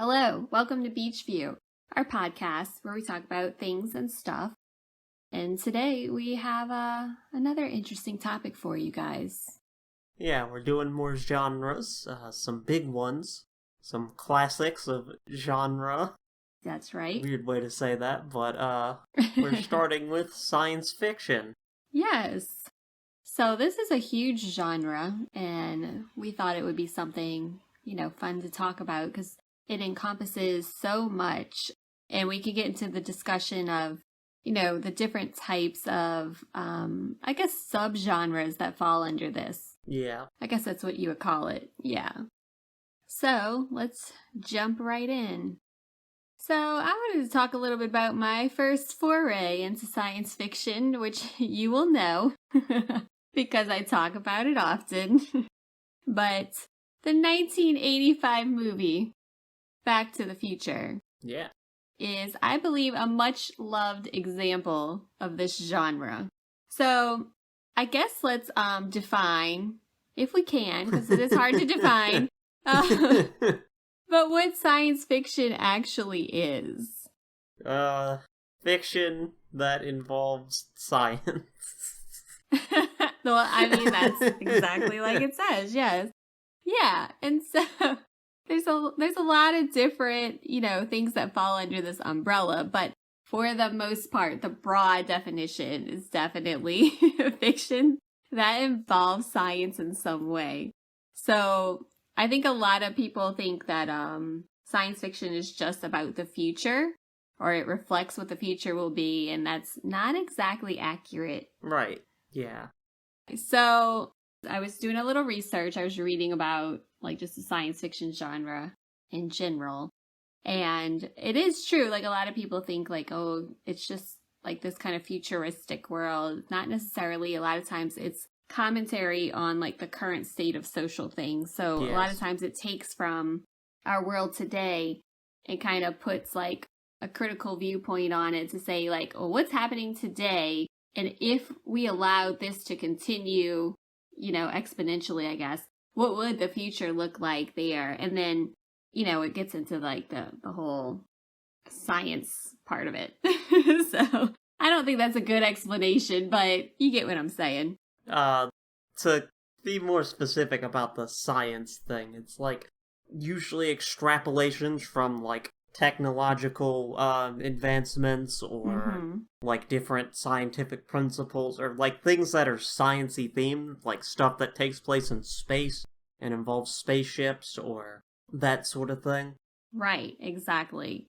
Hello, welcome to Beach View, our podcast where we talk about things and stuff. And today we have another interesting topic for you guys. Yeah, we're doing more genres, some big ones, some classics of genre. That's right. Weird way to say that, but we're starting with science fiction. Yes. So this is a huge genre, and we thought it would be something, fun to talk about because it encompasses so much. And we could get into the discussion of, the different types of, subgenres that fall under this. Yeah. I guess that's what you would call it. Yeah. So let's jump right in. So I wanted to talk a little bit about my first foray into science fiction, which you will know because I talk about it often. But the 1985 movie, Back to the Future. Yeah. Is, I believe, a much loved example of this genre. So I guess let's define, if we can, because it is hard to define, but what science fiction actually is. Fiction that involves science. Well, I mean, that's exactly like it says, yes. Yeah, and so there's a lot of different, things that fall under this umbrella, but for the most part, the broad definition is definitely fiction that involves science in some way. So I think a lot of people think that science fiction is just about the future, or it reflects what the future will be, and that's not exactly accurate. Right, yeah. So I was doing a little research. I was reading about just the science fiction genre in general. And it is true. A lot of people think oh, it's just this kind of futuristic world. Not necessarily. A lot of times it's commentary on the current state of social things. So yes. A lot of times it takes from our world today and kind of puts a critical viewpoint on it to say oh, what's happening today? And if we allowed this to continue, exponentially, I guess, what would the future look like there? And then, it gets into the whole science part of it. So I don't think that's a good explanation, but you get what I'm saying. To be more specific about the science thing, it's usually extrapolations from technological advancements or different scientific principles or things that are sciencey themed, stuff that takes place in space and involves spaceships or that sort of thing. Right, exactly.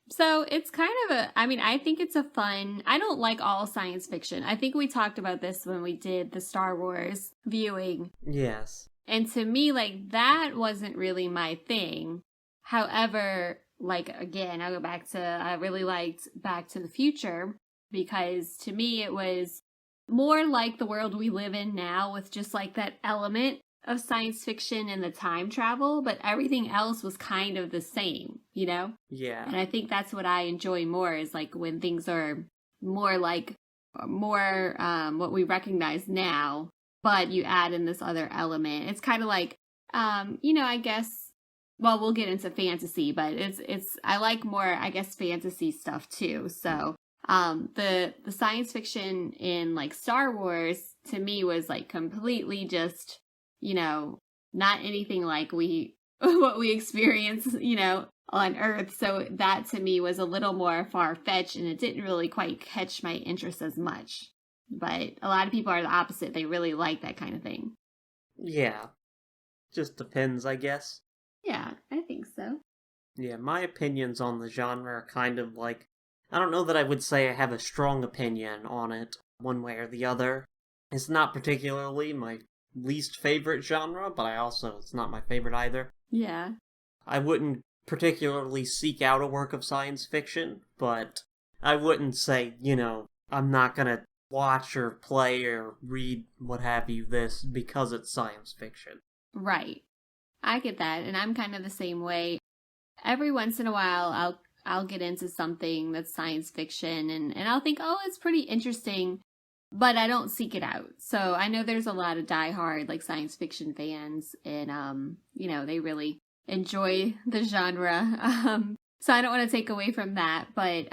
So it's kind of I think it's a fun, I don't like all science fiction. I think we talked about this when we did the Star Wars viewing. Yes. And to me, that wasn't really my thing. However, again, I'll go back to, I really liked Back to the Future because to me it was more like the world we live in now with just that element of science fiction and the time travel, but everything else was kind of the same, Yeah. And I think that's what I enjoy more is when things are more what we recognize now, but you add in this other element. It's kind of I guess, well, we'll get into fantasy, but it's I like more, I guess, fantasy stuff too. So, the science fiction in Star Wars to me was completely just, not anything like what we experience, on Earth. So that to me was a little more far-fetched and it didn't really quite catch my interest as much. But a lot of people are the opposite. They really like that kind of thing. Yeah. Just depends, I guess. Yeah, I think so. Yeah, my opinions on the genre are kind of I don't know that I would say I have a strong opinion on it, one way or the other. It's not particularly my least favorite genre, but it's not my favorite either. Yeah. I wouldn't particularly seek out a work of science fiction, but I wouldn't say, I'm not gonna watch or play or read what have you this because it's science fiction. Right. I get that, and I'm kind of the same way. Every once in a while, I'll get into something that's science fiction, and I'll think, oh, it's pretty interesting, but I don't seek it out. So I know there's a lot of diehard, science fiction fans, and, enjoy the genre. So I don't want to take away from that, but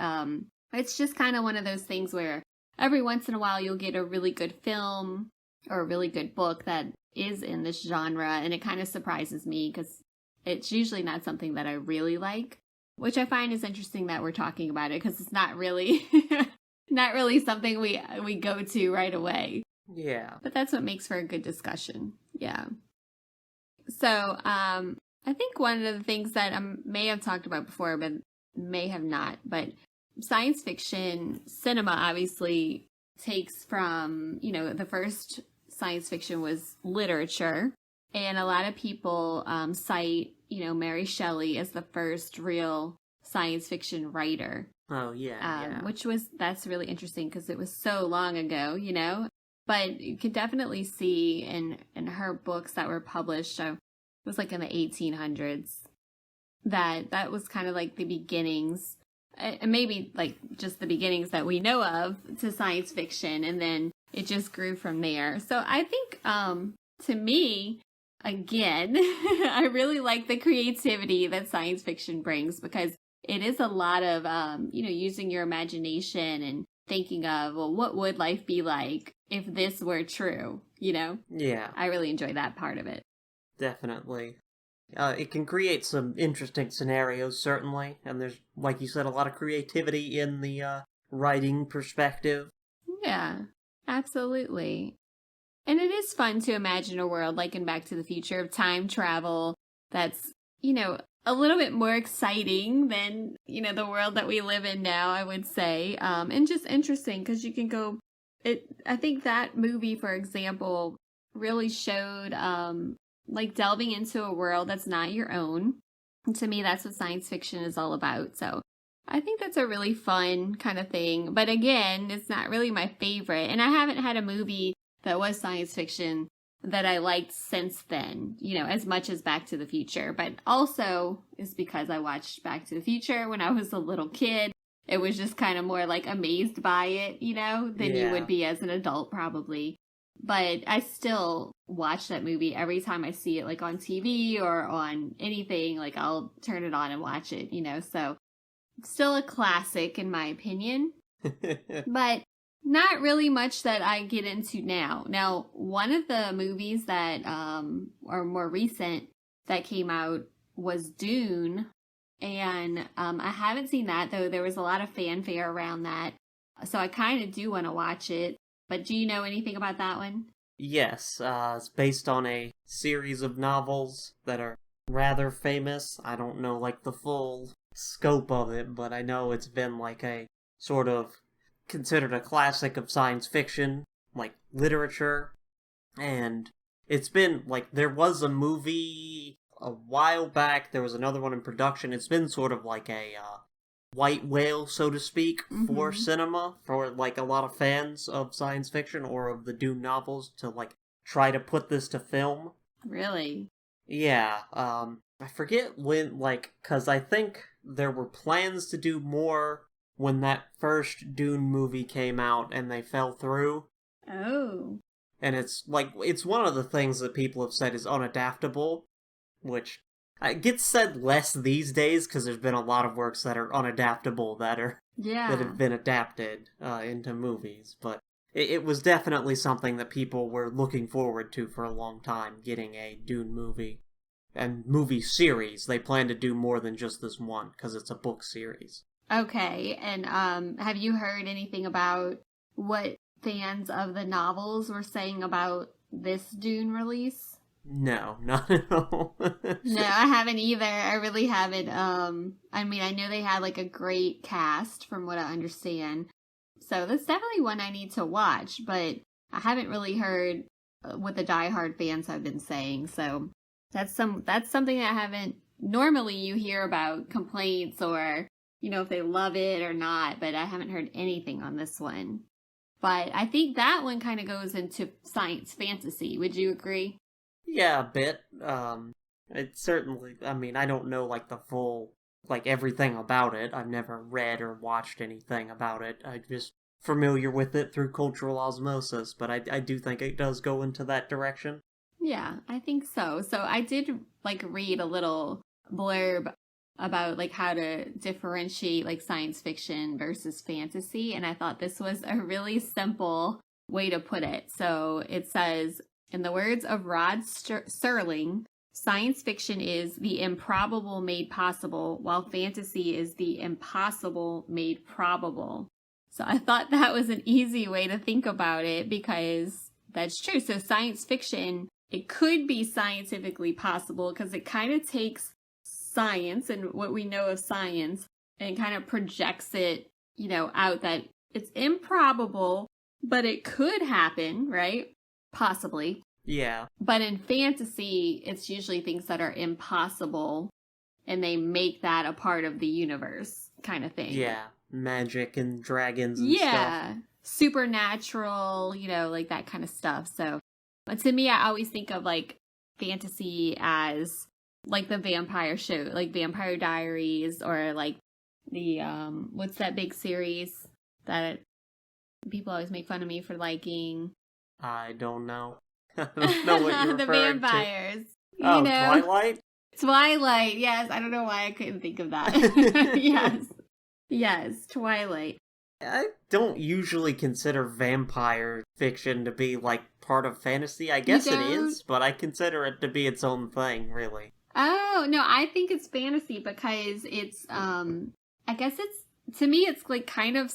it's just kind of one of those things where every once in a while you'll get a really good film or a really good book that is in this genre, and it kind of surprises me because it's usually not something that I really like, which I find is interesting that we're talking about it because it's not really not really something we go to right away. Yeah. But that's what makes for a good discussion. Yeah. So, I think one of the things that I may have talked about before, but may have not, but science fiction cinema obviously takes from, the first science fiction was literature. And a lot of people cite, Mary Shelley as the first real science fiction writer. Oh, yeah. That's really interesting because it was so long ago, But you could definitely see in her books that were published, it was like in the 1800s, that was kind of like the beginnings, and maybe like just the beginnings that we know of to science fiction, and then it just grew from there. So I think, to me, again, I really like the creativity that science fiction brings because it is a lot of, using your imagination and thinking of, well, what would life be like if this were true, Yeah. I really enjoy that part of it. Definitely. It can create some interesting scenarios, certainly, and there's, like you said, a lot of creativity in the writing perspective. Yeah, absolutely. And it is fun to imagine a world like in Back to the Future of time travel that's, a little bit more exciting than, the world that we live in now, I would say. And just interesting because you can go, I think that movie, for example, really showed, like delving into a world that's not your own. And to me, that's what science fiction is all about. So I think that's a really fun kind of thing. But again, it's not really my favorite. And I haven't had a movie that was science fiction that I liked since then, as much as Back to the Future. But also is because I watched Back to the Future when I was a little kid. It was just kind of more like amazed by it, than you would be as an adult probably. But I still watch that movie every time I see it, like on TV or on anything. Like I'll turn it on and watch it, So still a classic in my opinion. But not really much that I get into now. Now, one of the movies that are more recent that came out was Dune. And I haven't seen that, though there was a lot of fanfare around that. So I kind of do want to watch it. But do you know anything about that one? Yes, it's based on a series of novels that are rather famous. I don't know, like, the full scope of it, but I know it's been, like, a sort of considered a classic of science fiction, like, literature. And it's been, like, there was a movie a while back, there was another one in production. It's been sort of like a, white whale, so to speak, for cinema, for, like, a lot of fans of science fiction or of the Dune novels to, like, try to put this to film. Really? Yeah, I forget when, like, because I think there were plans to do more when that first Dune movie came out and they fell through. Oh. And it's, like, it's one of the things that people have said is unadaptable, which it gets said less these days because there's been a lot of works that are unadaptable that have been adapted into movies. But it was definitely something that people were looking forward to for a long time, getting a Dune movie. And movie series. They plan to do more than just this one because it's a book series. Okay, and have you heard anything about what fans of the novels were saying about this Dune release? No, not at all. No, I haven't either. I really haven't. I mean, I know they had like a great cast from what I understand. So that's definitely one I need to watch, but I haven't really heard what the diehard fans have been saying. So that's something that I haven't, normally you hear about complaints or, if they love it or not, but I haven't heard anything on this one. But I think that one kind of goes into science fantasy. Would you agree? Yeah, a bit. It certainly, I mean, I don't know, like, the full, like, everything about it. I've never read or watched anything about it. I'm just familiar with it through cultural osmosis, but I do think it does go into that direction. Yeah, I think so. So I did, like, read a little blurb about like how to differentiate like science fiction versus fantasy, and I thought this was a really simple way to put it. So it says, in the words of Rod Serling, science fiction is the improbable made possible, while fantasy is the impossible made probable. So I thought that was an easy way to think about it, because that's true. So science fiction, it could be scientifically possible because it kind of takes science and what we know of science and kind of projects it, out that it's improbable, but it could happen, right? Possibly. Yeah. But in fantasy, it's usually things that are impossible and they make that a part of the universe kind of thing. Yeah. Magic and dragons and stuff. Yeah. Supernatural, like that kind of stuff. So, but to me, I always think of like fantasy as like the vampire show, like Vampire Diaries, or like the, what's that big series that people always make fun of me for liking? I don't know. I don't know what you're the referring vampires. to. Oh, Twilight? Twilight, yes. I don't know why I couldn't think of that. Yes, Twilight. I don't usually consider vampire fiction to be, like, part of fantasy. I guess it is, but I consider it to be its own thing, really. Oh, no, I think it's fantasy because it's, I guess to me, it's, like, kind of,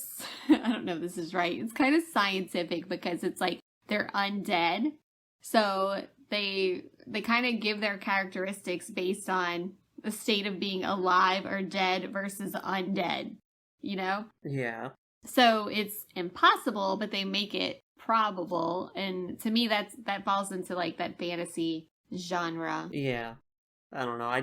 I don't know if this is right, it's kind of scientific because it's, like, they're undead, so they kind of give their characteristics based on the state of being alive or dead versus undead, Yeah. So it's impossible, but they make it probable, and to me, that falls into, like, that fantasy genre. Yeah. I don't know, I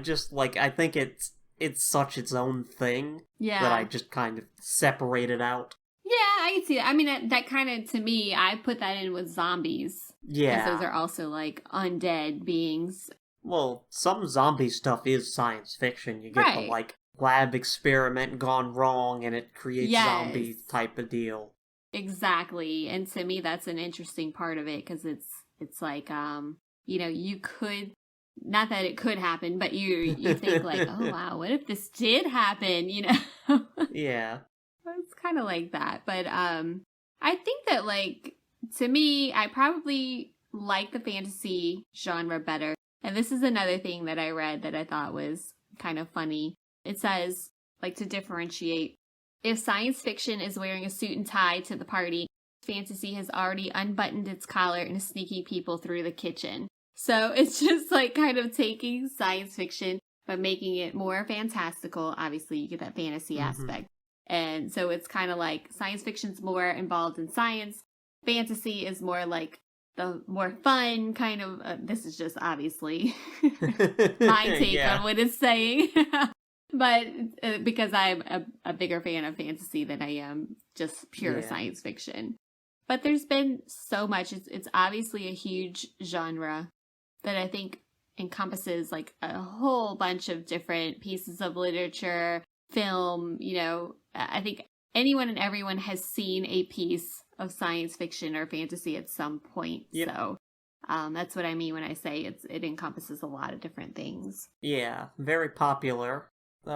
think it's such its own thing that I just kind of separate it out. Yeah, I can see that. I mean, that kind of, to me, I put that in with zombies. Yeah. Because those are also, like, undead beings. Well, some zombie stuff is science fiction. You get the, like, lab experiment gone wrong and it creates zombie type of deal. Exactly. And to me, that's an interesting part of it, because it's like, you could, not that it could happen, but you think like, oh wow, what if this did happen, Yeah. It's kind of like that. But I think that, like, to me, I probably like the fantasy genre better. And this is another thing that I read that I thought was kind of funny. It says, like, to differentiate, if science fiction is wearing a suit and tie to the party, fantasy has already unbuttoned its collar and is sneaking people through the kitchen. So it's just, like, kind of taking science fiction, but making it more fantastical. Obviously, you get that fantasy aspect. And so it's kind of like science fiction's more involved in science. Fantasy is more like the more fun kind of, this is just obviously my take on what it's saying. But because I'm a bigger fan of fantasy than I am just pure science fiction. But there's been so much. It's obviously a huge genre that I think encompasses like a whole bunch of different pieces of literature, film, I think anyone and everyone has seen a piece of science fiction or fantasy at some point. Yep. So that's what I mean when I say it encompasses a lot of different things. Yeah, very popular.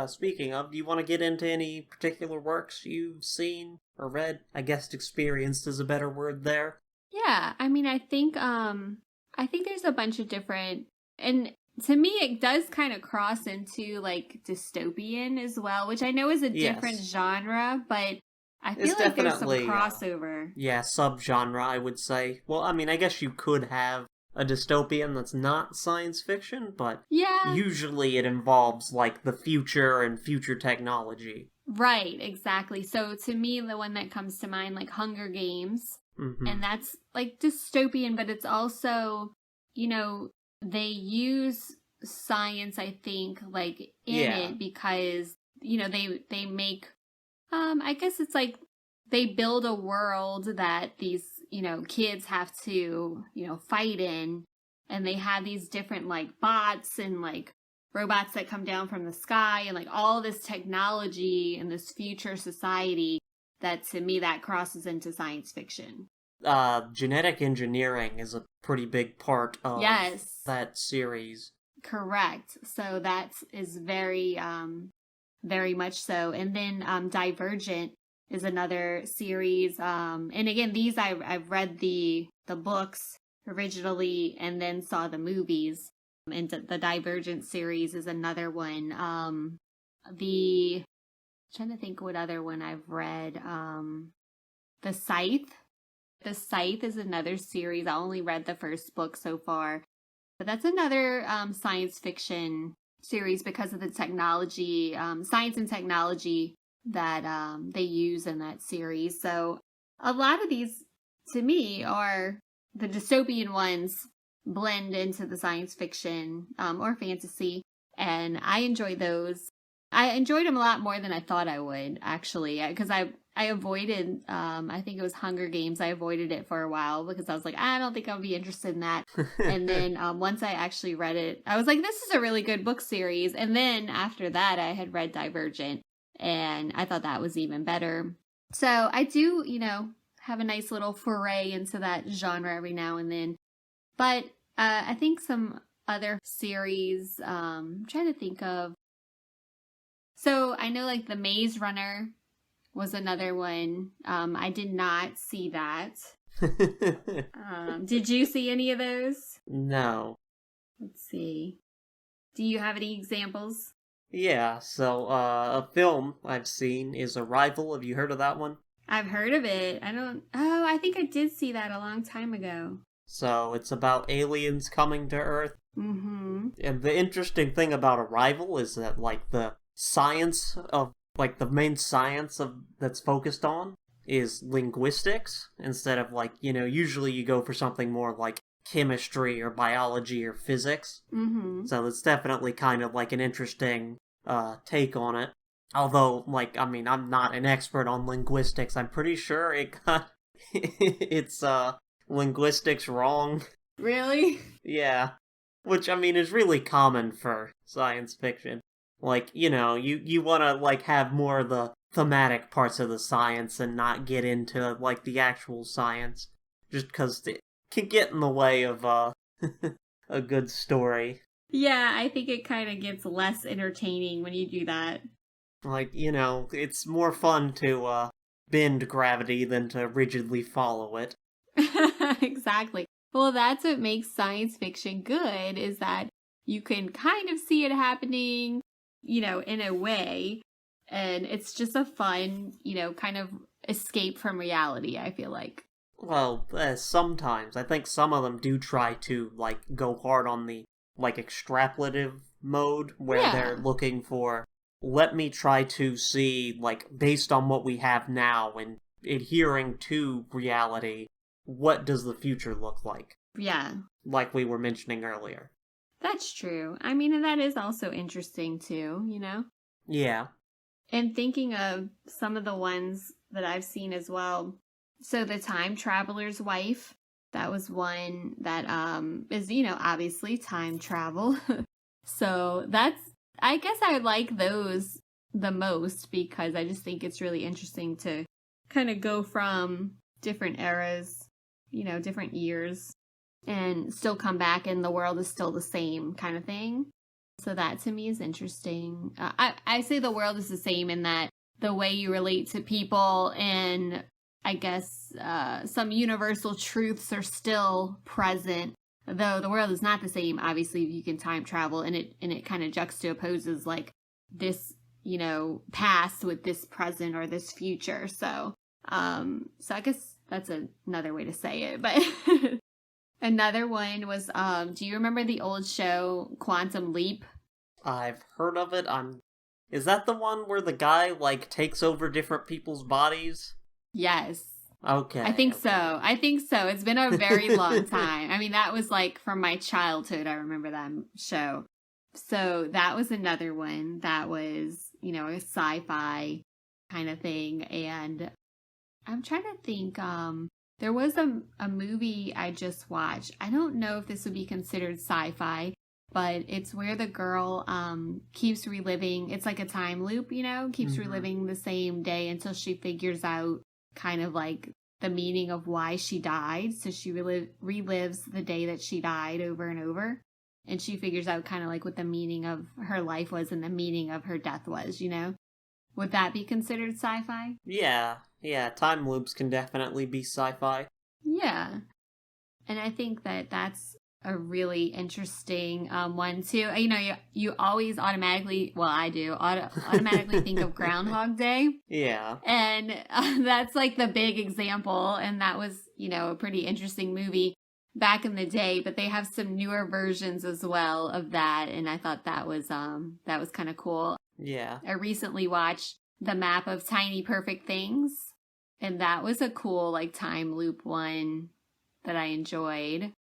Speaking of, do you want to get into any particular works you've seen or read? I guess experienced is a better word there. Yeah, I mean, I think there's a bunch of different, and to me, it does kind of cross into, like, dystopian as well, which I know is a different genre, but I feel like there's some crossover. Subgenre, I would say. Well, I mean, I guess you could have a dystopian that's not science fiction, but usually it involves, like, the future and future technology. Right, exactly. So to me, the one that comes to mind, like Hunger Games, and that's, like, dystopian, but it's also, they use science, I think, like, in it because, they make, I guess it's like they build a world that these, kids have to, fight in, and they have these different, like, bots and, like, robots that come down from the sky and, like, all this technology and this future society that, to me, that crosses into science fiction. Genetic engineering is a pretty big part of that series. Correct. So that is very, very much so. And then Divergent is another series. And again, these I've read the books originally and then saw the movies. And the Divergent series is another one. Trying to think what other one I've read. The Scythe. The Scythe is another series. I only read the first book so far. But that's another science fiction series because of the technology, science and technology that they use in that series. So a lot of these, to me, are the dystopian ones blend into the science fiction or fantasy. And I enjoy those. I enjoyed them a lot more than I thought I would, actually, because I avoided, I think it was Hunger Games. I avoided it for a while because I was like, I don't think I'll be interested in that. And then once I actually read it, I was like, this is a really good book series. And then after that, I had read Divergent and I thought that was even better. So I do, have a nice little foray into that genre every now and then. But I think some other series, I'm trying to think of. So I know like The Maze Runner was another one. I did not see that. Did you see any of those? No. Let's see. Do you have any examples? Yeah, so a film I've seen is Arrival. Have you heard of that one? I've heard of it. I think I did see that a long time ago. So it's about aliens coming to Earth. Mm-hmm. And the interesting thing about Arrival is that, like, the science of, like, the main science of that's focused on is linguistics instead of, like, usually you go for something more like chemistry or biology or physics. Mm-hmm. So it's definitely kind of like an interesting take on it. Although, like, I mean, I'm not an expert on linguistics. I'm pretty sure it's linguistics wrong. Really? Yeah. Which, I mean, is really common for science fiction. Like, you want to, like, have more of the thematic parts of the science and not get into, like, the actual science. Just because it can get in the way of, a good story. Yeah, I think it kind of gets less entertaining when you do that. Like, it's more fun to, bend gravity than to rigidly follow it. Exactly. Well, that's what makes science fiction good, is that you can kind of see it happening, in a way. And it's just a fun, kind of escape from reality, I feel like. Well, sometimes. I think some of them do try to, like, go hard on the, like, extrapolative mode, where they're looking for, let me try to see, like, based on what we have now and adhering to reality, what does the future look like? Yeah. Like we were mentioning earlier. That's true. I mean, and that is also interesting too, Yeah. And thinking of some of the ones that I've seen as well. So The Time Traveler's Wife, that was one that is, obviously time travel. So I guess I like those the most because I just think it's really interesting to kind of go from different eras, different years, and still come back and the world is still the same kind of thing. So that to me is interesting. I say the world is the same in that the way you relate to people and I guess some universal truths are still present, though the world is not the same. Obviously, you can time travel and it kind of juxtaposes like this, past with this present or this future. So I guess that's another way to say it, but another one was, do you remember the old show Quantum Leap? I've heard of it. Is that the one where the guy, like, takes over different people's bodies? Yes. Okay. I think so. It's been a very long time. I mean, that was like from my childhood. I remember that show. So that was another one that was, a sci-fi kind of thing. And I'm trying to think, there was a movie I just watched. I don't know if this would be considered sci-fi, but it's where the girl keeps reliving. It's like a time loop, keeps reliving the same day until she figures out kind of like the meaning of why she died. So she relives the day that she died over and over. and she figures out kind of like what the meaning of her life was and the meaning of her death was, you know? Would that be considered sci-fi? Yeah, time loops can definitely be sci-fi. Yeah. And I think that that's a really interesting one too. You know, you always automatically, well, I do, automatically think of Groundhog Day. Yeah. And that's like the big example. And that was, you know, a pretty interesting movie back in the day, but they have some newer versions as well of that. And I thought that was kind of cool. Yeah. I recently watched The Map of Tiny Perfect Things, and that was a cool like time loop one that I enjoyed.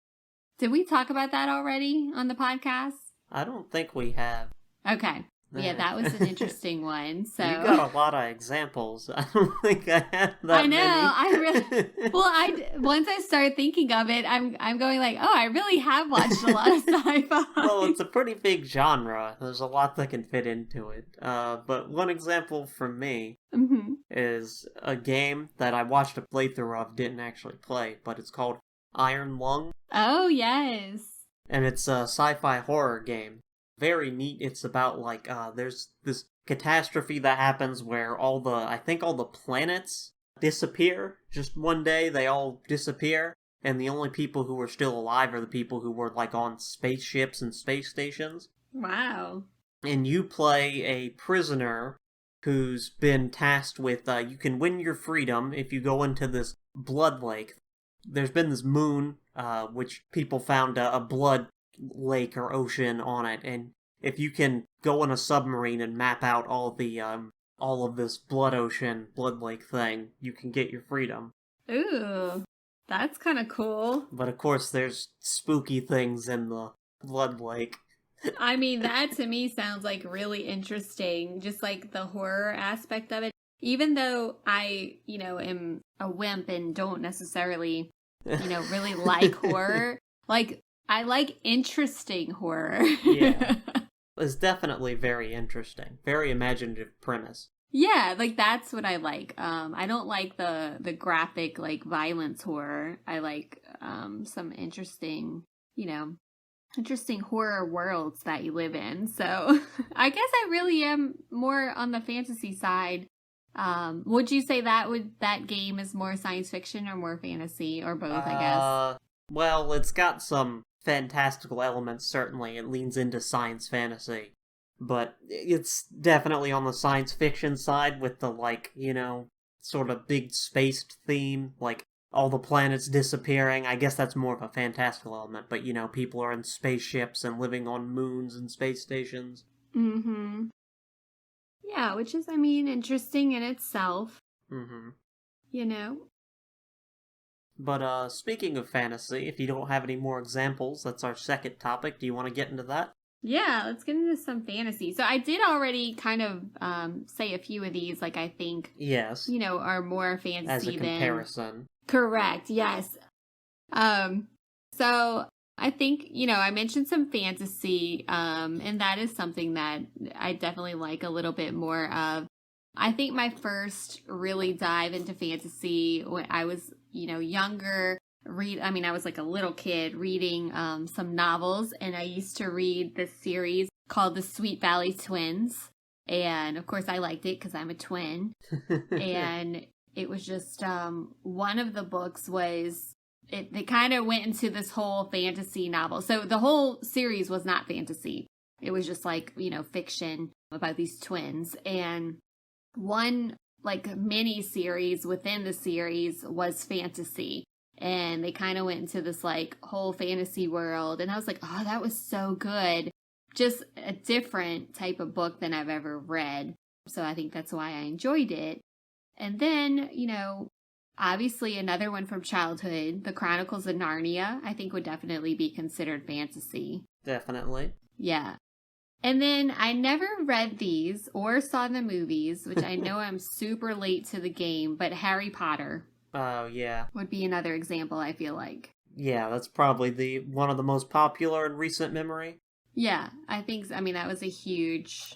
Did we talk about that already on the podcast? I don't think we have. Okay. Yeah, that was an interesting one. So you got a lot of examples. I don't think I have that. I know. Many. I really well. Once I started thinking of it, I'm going like, oh, I really have watched a lot of sci-fi. Well, it's a pretty big genre. There's a lot that can fit into it. But one example from me is a game that I watched a playthrough of, didn't actually play, but it's called Iron Lung. Oh yes. And it's a sci-fi horror game. Very neat. It's about like there's this catastrophe that happens where I think all the planets disappear. Just one day they all disappear, and the only people who are still alive are the people who were like on spaceships and space stations. Wow. And you play a prisoner who's been tasked with you can win your freedom if you go into this blood lake. There's been this moon which people found a blood lake or ocean on it, and if you can go in a submarine and map out all of this blood lake thing, you can get your freedom. Ooh, that's kind of cool. But of course there's spooky things in the blood lake. I mean, that to me sounds like really interesting, just like the horror aspect of it. Even though I, you know, am a wimp and don't necessarily, you know, really like horror, like I like interesting horror. Yeah. It's definitely very interesting. Very imaginative premise. Yeah, like that's what I like. I don't like the graphic like violence horror. I like some interesting, you know, interesting horror worlds that you live in. So I guess I really am more on the fantasy side. Would you say that game is more science fiction or more fantasy or both, I guess? Well, it's got some fantastical elements, certainly. It leans into science fantasy. But it's definitely on the science fiction side with the, like, you know, sort of big spaced theme, like all the planets disappearing. I guess that's more of a fantastical element, but, you know, people are in spaceships and living on moons and space stations. Mm-hmm. Yeah, which is, I mean, interesting in itself. Mm-hmm. You know? But, speaking of fantasy, if you don't have any more examples, that's our second topic. Do you want to get into that? Yeah, let's get into some fantasy. So I did already kind of say a few of these, like I think, yes, you know, are more fantasy as a comparison. Correct, yes. So I think, you know, I mentioned some fantasy, and that is something that I definitely like a little bit more of. I think my first really dive into fantasy when I was, you know, younger, I was like a little kid reading some novels, and I used to read this series called The Sweet Valley Twins. And of course I liked it because I'm a twin. And it was just one of the books was they kind of went into this whole fantasy novel. So the whole series was not fantasy. It was just like, you know, fiction about these twins. And one like mini series within the series was fantasy. And they kind of went into this like whole fantasy world. And I was like, oh, that was so good. Just a different type of book than I've ever read. So I think that's why I enjoyed it. And then, you know, obviously another one from childhood, The Chronicles of Narnia, I think would definitely be considered fantasy. Definitely. Yeah. And then I never read these or saw the movies, which I know I'm super late to the game, but Harry Potter. Oh, yeah. Would be another example, I feel like. Yeah, that's probably one of the most popular in recent memory. Yeah, I think, I mean, that was a huge,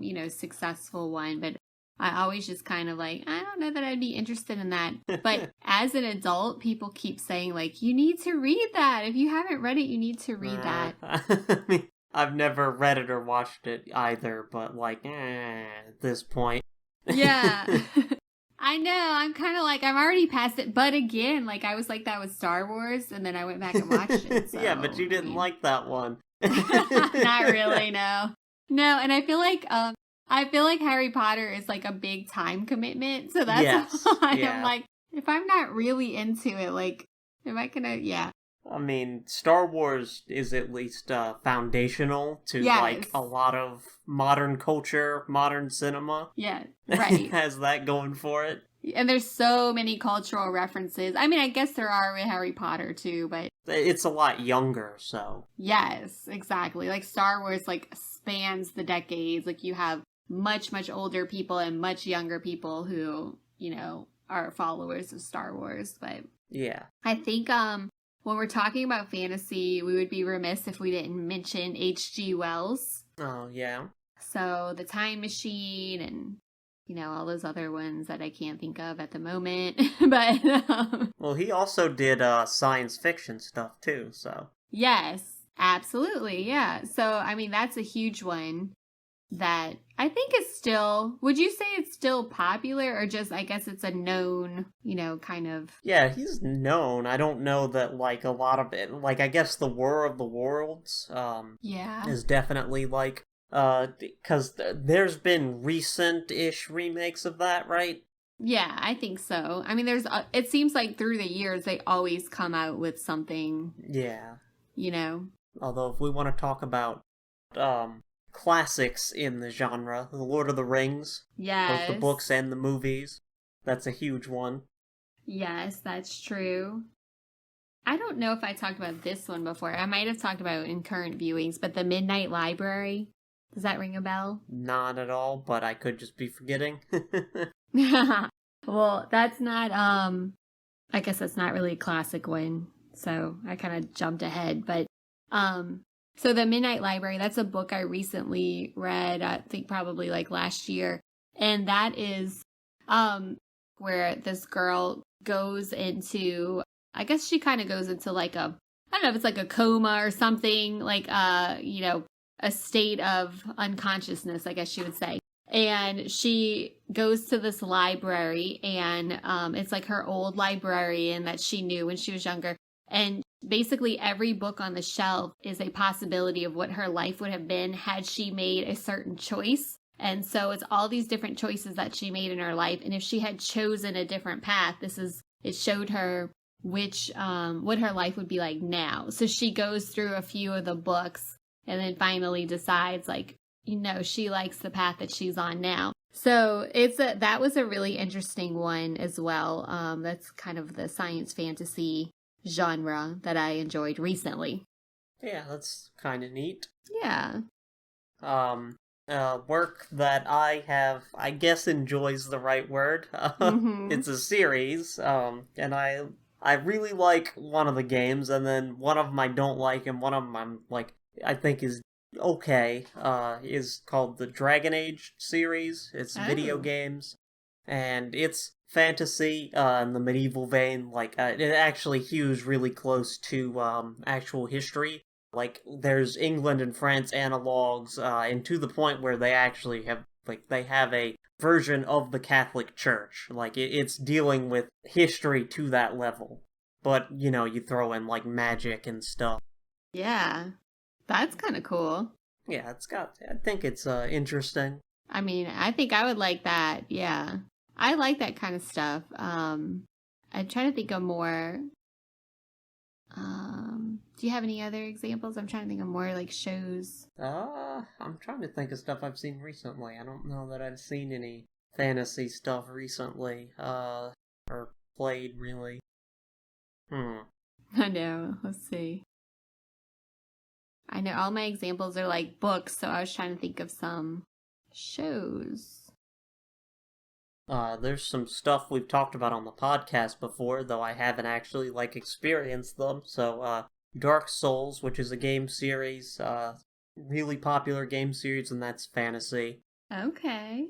you know, successful one, but I always just kind of like, I don't know that I'd be interested in that. But as an adult, people keep saying, like, you need to read that. If you haven't read it, you need to read that. I mean, I've never read it or watched it either, but like, at this point. Yeah. I know. I'm kind of like, I'm already past it. But again, like, I was like that with Star Wars, and then I went back and watched it. So, yeah, but you didn't like that one. Not really, no. No, and I feel like Harry Potter is like a big time commitment. So that's why I'm like, if I'm not really into it, like, am I gonna, yeah. I mean, Star Wars is at least foundational to like a lot of modern culture, modern cinema. Yeah, right. It has that going for it. And there's so many cultural references. I mean, I guess there are with Harry Potter too, but it's a lot younger, so. Yes, exactly. Like Star Wars like spans the decades. Like you have much, much older people and much younger people who, you know, are followers of Star Wars. But yeah. I think when we're talking about fantasy, we would be remiss if we didn't mention H.G. Wells. Oh, yeah. So The Time Machine and, you know, all those other ones that I can't think of at the moment. But well, he also did science fiction stuff too, so. Yes, absolutely. Yeah. So, I mean, that's a huge one that I think is still, would you say it's still popular or just, I guess it's a known, you know, kind of. Yeah, he's known. I don't know that, like, a lot of it, like, I guess the War of the Worlds, is definitely, like, because there's been recent-ish remakes of that, right? Yeah, I think so. I mean, it seems like through the years, they always come out with something. Yeah. You know? Although, if we want to talk about, classics in the genre, The Lord of the Rings. Yes. Both the books and the movies. That's a huge one. Yes, that's true. I don't know if I talked about this one before. I might have talked about it in current viewings, but The Midnight Library. Does that ring a bell? Not at all, but I could just be forgetting. Well, that's not, I guess that's not really a classic one. So I kind of jumped ahead, but, so The Midnight Library, that's a book I recently read, I think probably like last year. And that is where this girl goes into, I guess she kind of goes into like I don't know if it's like a coma or something, like, you know, a state of unconsciousness, I guess you would say. And she goes to this library and it's like her old librarian that she knew when she was younger. And basically every book on the shelf is a possibility of what her life would have been had she made a certain choice. And so it's all these different choices that she made in her life. And if she had chosen a different path, it showed her what her life would be like now. So she goes through a few of the books and then finally decides, like, you know, she likes the path that she's on now. So that was a really interesting one as well. That's kind of the science fantasy genre that I enjoyed recently. Yeah, that's kind of neat. Yeah. Work that I guess enjoys the right word. Mm-hmm. It's a series, and I really like one of the games, and then one of them I don't like, and one of them I'm like, I think is okay, is called the Dragon Age series. It's video games, and it's fantasy in the medieval vein. Like, it actually hews really close to actual history. Like, there's England and France analogs, and to the point where they actually have, like, they have a version of the Catholic Church. Like, it's dealing with history to that level. But, you know, you throw in, like, magic and stuff. Yeah. That's kind of cool. Yeah, I think it's interesting. I mean, I think I would like that. Yeah. I like that kind of stuff. I'm trying to think of more. Do you have any other examples? I'm trying to think of more like shows. I'm trying to think of stuff I've seen recently. I don't know that I've seen any fantasy stuff recently. Or played really. I know. Let's see. I know all my examples are like books, so I was trying to think of some shows. There's some stuff we've talked about on the podcast before, though I haven't actually, like, experienced them. So, Dark Souls, which is a game series, really popular game series, and that's fantasy. Okay.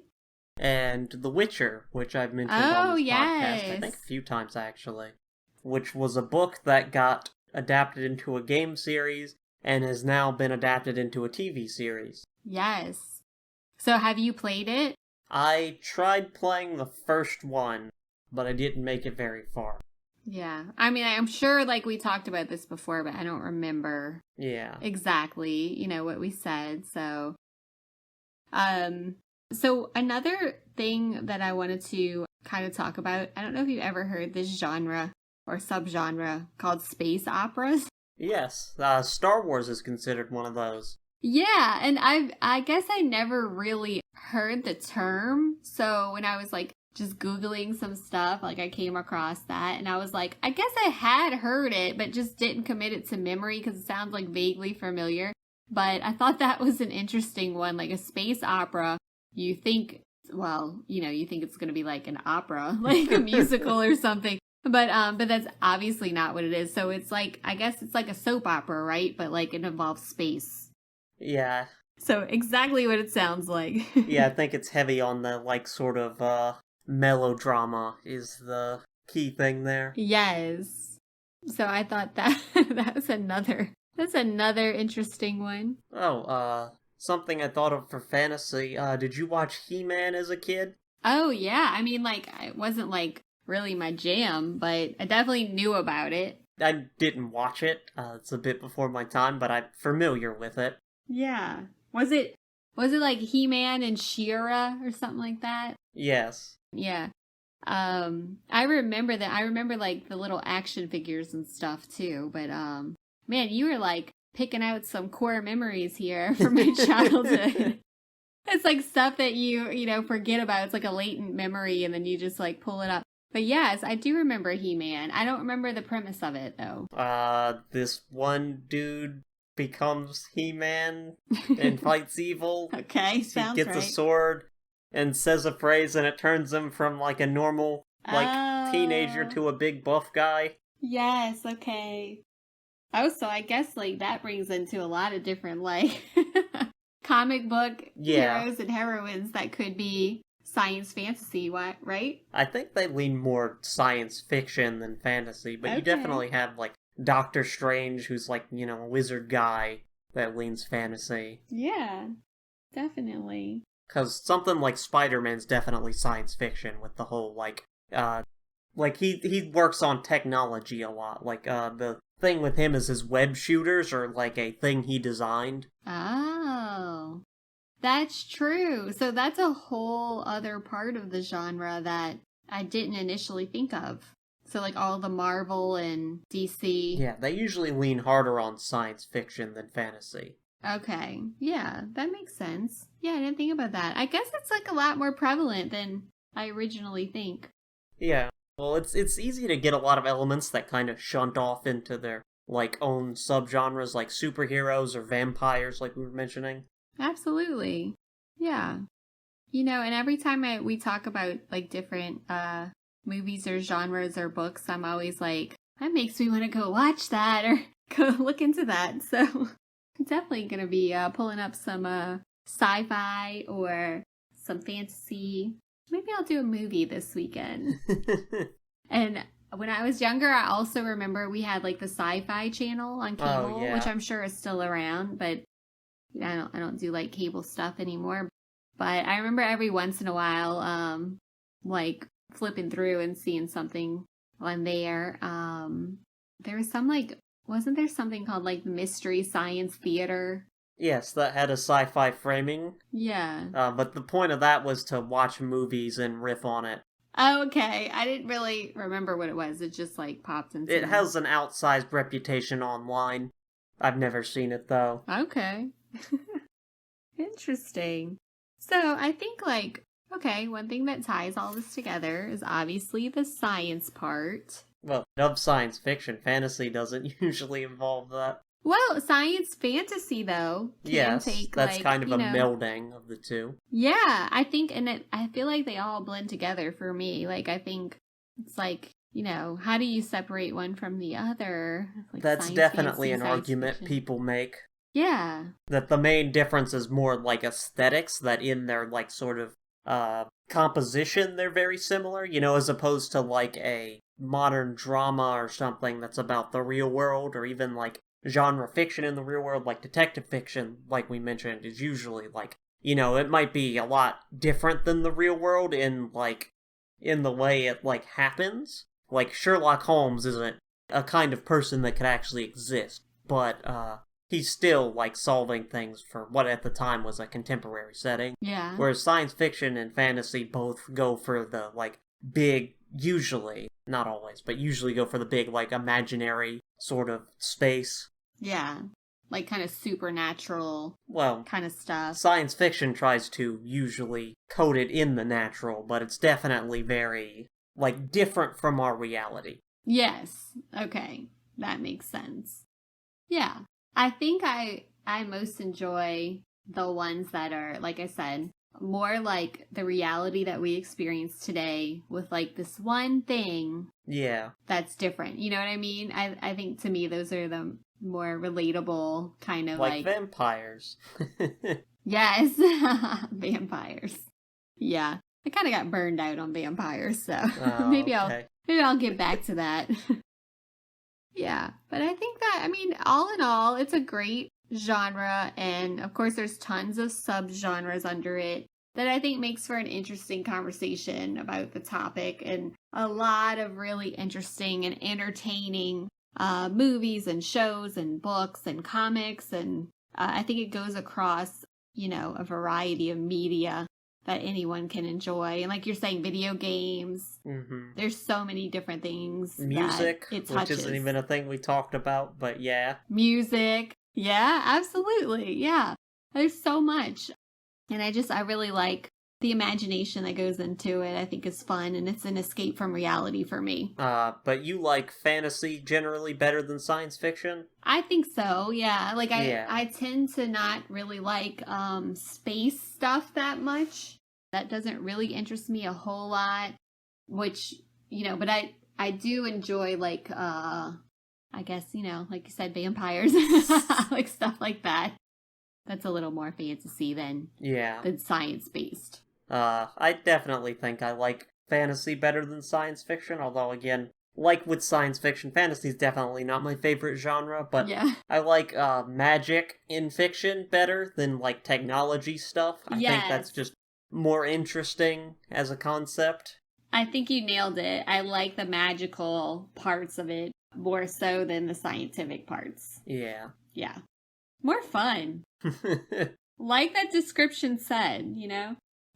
and The Witcher, which I've mentioned on this podcast, I think yes. a few times actually, which was a book that got adapted into a game series and has now been adapted into a TV series. Yes. So have you played it? I tried playing the first one, but I didn't make it very far. Yeah. I mean, I'm sure like we talked about this before, but I don't remember Yeah. exactly, what we said. So another thing that I wanted to kind of talk about, I don't know if you've ever heard this genre or subgenre called space operas. Yes, Star Wars is considered one of those. Yeah, and I guess I never really heard the term. So when I was like just Googling some stuff, like I came across that and I was like, I guess I had heard it, but just didn't commit it to memory because it sounds like vaguely familiar. But I thought that was an interesting one, like a space opera. You think, well, you think it's going to be like an opera, like a musical or something. But that's obviously not what it is. So it's like, I guess it's like a soap opera, right? But like it involves space. Yeah. So exactly what it sounds like. Yeah, I think it's heavy on the, like, sort of, melodrama is the key thing there. Yes. So I thought that that's another interesting one. Oh, something I thought of for fantasy. Did you watch He-Man as a kid? Oh yeah, I mean like it wasn't like really my jam, but I definitely knew about it. I didn't watch it. It's a bit before my time, but I'm familiar with it. Yeah. Was it like He-Man and She-Ra or something like that? Yes. Yeah. I remember that. I remember like the little action figures and stuff too, but man, you were like picking out some core memories here from my childhood. It's like stuff that you forget about. It's like a latent memory and then you just like pull it up. But yes, I do remember He-Man. I don't remember the premise of it though. This one dude becomes He-Man and fights evil. Okay, He sounds gets right. a sword and says a phrase and it turns him from like a normal teenager to a big buff guy. Yes, okay. Oh, so I guess like that brings into a lot of different like comic book heroes and heroines that could be science fantasy, right? I think they lean more science fiction than fantasy, but you Okay. definitely have like Doctor Strange, who's like, a wizard guy that leans fantasy. Yeah, definitely. Because something like Spider-Man's definitely science fiction with the whole like he works on technology a lot. Like the thing with him is his web shooters are like a thing he designed. Oh, that's true. So that's a whole other part of the genre that I didn't initially think of. So like all the Marvel and DC. Yeah, they usually lean harder on science fiction than fantasy. Okay. Yeah, that makes sense. Yeah, I didn't think about that. I guess it's like a lot more prevalent than I originally think. Yeah. Well, it's easy to get a lot of elements that kind of shunt off into their like own subgenres like superheroes or vampires like we were mentioning. Absolutely. Yeah. And every time we talk about like different movies or genres or books, I'm always like, that makes me want to go watch that or go look into that. So I'm definitely going to be pulling up some sci-fi or some fantasy. Maybe I'll do a movie this weekend. And when I was younger, I also remember we had like the Sci-Fi channel on cable, which I'm sure is still around, but I don't do like cable stuff anymore. But I remember every once in a while, like flipping through and seeing something on there. There was wasn't there something called like Mystery Science Theater? Yes, that had a sci-fi framing. Yeah. But the point of that was to watch movies and riff on it. Oh, okay. I didn't really remember what it was. It just like popped into. It has an outsized reputation online. I've never seen it though. Okay. Interesting. So I think one thing that ties all this together is obviously the science part. Well, of science fiction, fantasy doesn't usually involve that. Well, science fantasy though can take that's kind of a melding of the two. Yeah, I think, I feel like they all blend together for me. Like I think it's like, how do you separate one from the other? Like that's definitely an argument fiction. People make. Yeah. That the main difference is more like aesthetics, that in their like sort of composition, they're very similar, as opposed to like a modern drama or something that's about the real world, or even like genre fiction in the real world, like detective fiction, like we mentioned, is usually like, it might be a lot different than the real world in the way it like happens. Like Sherlock Holmes isn't a kind of person that could actually exist, but he's still like solving things for what at the time was a contemporary setting. Yeah. Whereas science fiction and fantasy both go for the like big, usually, not always, but usually go for the big like imaginary sort of space. Yeah. Like kind of supernatural kind of stuff. Science fiction tries to usually code it in the natural, but it's definitely very like different from our reality. Yes. Okay. That makes sense. Yeah. I think I most enjoy the ones that are, like I said, more like the reality that we experience today with like this one thing. Yeah. That's different. You know what I mean? I think to me those are the more relatable kind of like vampires. Yes. Vampires. Yeah. I kind of got burned out on vampires, so maybe I'll get back to that. Yeah, but I think that, I mean, all in all, it's a great genre, and of course there's tons of subgenres under it that I think makes for an interesting conversation about the topic, and a lot of really interesting and entertaining movies and shows and books and comics, and I think it goes across, a variety of media that anyone can enjoy. And like you're saying, video games. Mm-hmm. There's so many different things. Music, that it touches. Which isn't even a thing we talked about, but yeah. Music. Yeah, absolutely. Yeah. There's so much. And I really like the imagination that goes into it. I think is fun, and it's an escape from reality for me. But you like fantasy generally better than science fiction? I think so, yeah. Like I tend to not really like space stuff that much. That doesn't really interest me a whole lot. Which, but I do enjoy like I guess, like you said, vampires. Like stuff like that. That's a little more fantasy than science based. I definitely think I like fantasy better than science fiction, although again, like with science fiction, fantasy is definitely not my favorite genre, but I like magic in fiction better than like technology stuff. I think that's just more interesting as a concept. I think you nailed it. I like the magical parts of it more so than the scientific parts. Yeah. Yeah. More fun. Like that description said,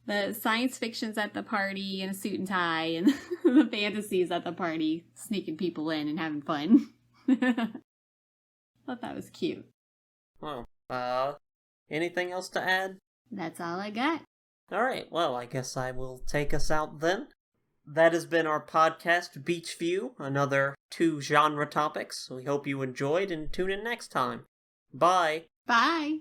the science fiction's at the party in a suit and tie, and the fantasy's at the party sneaking people in and having fun. Thought that was cute. Well, anything else to add? That's all I got. Alright, well, I guess I will take us out then. That has been our podcast, Beach View, another 2 genre topics. We hope you enjoyed, and tune in next time. Bye! Bye!